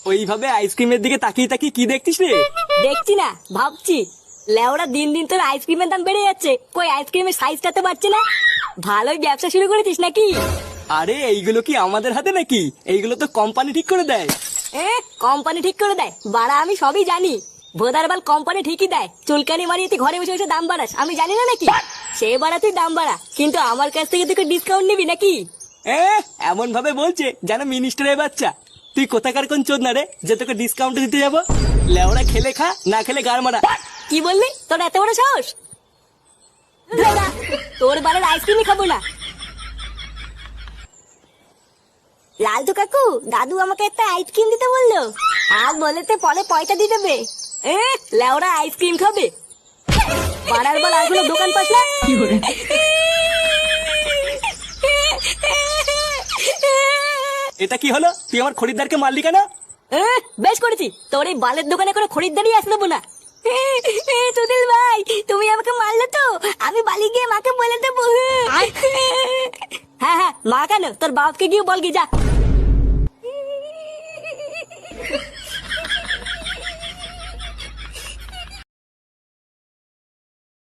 ওইভাবে আইসক্রিমের দিকে তাকিয়ে তাকিয়ে কি দেখছিস রে? দেখছি না, ভাবছি। লেওরা দিন দিন তোর আইসক্রিমের দাম বেড়ে যাচ্ছে, কই আইসক্রিমের সাইজটা তো বাড়ছে না। ভালোই ব্যবসা শুরু করেছিস নাকি? আরে এইগুলো কি আমাদের হাতে নাকি? এইগুলো তো কোম্পানি ঠিক করে দেয়। কোম্পানি ঠিক করে দেয়? বাড়া আমি সবই জানি। ভোদারবাল কোম্পানি ঠিকই দেয়। চুলকানি মারিয়ে তুই ঘরে বসে বসে দাম বাড়াস, আমি জানি না নাকি? সে বাড়া তুই দাম বাড়া, কিন্তু আমার কাছ থেকে তুই ডিসকাউন্ট নিবি নাকি? এমন ভাবে বলছে যেন মিনিস্টারের বাচ্চা। তুই কোথাকার কোন চোদ না রে যে তোকে ডিসকাউন্ট দিতে যাবো? লেওড়া খেলে খা, না খেলে গাড় মারা। কি বললি? তোর এত বড় সাহস? লেওড়া, তোর বাড়ির আইসক্রিমই খাবো না। লালটু কাকু, দাদু আমাকে একটা আইসক্রিম দিতে বললো। আর বলেতে পরে পয়সা দিয়ে দেবে। লেওড়া আইসক্রিম খাবে? পাড়ার বল আর কোনো দোকান পাস না? এটা কি হলো? তুই আমার খরিদ্দারকে মারলি কেন? বেশ করেছি, তোর এই বালের দোকানে কোনো খরিদ্দারই আসতে দেবো না। সুনীল ভাই, তুমি আমাকে মারলে তো, আমি বালি গিয়ে মাকে বলে দেবো। হ্যাঁ হ্যাঁ, মা কেন, তোর বাপকে গিয়ে বল গিয়ে যা।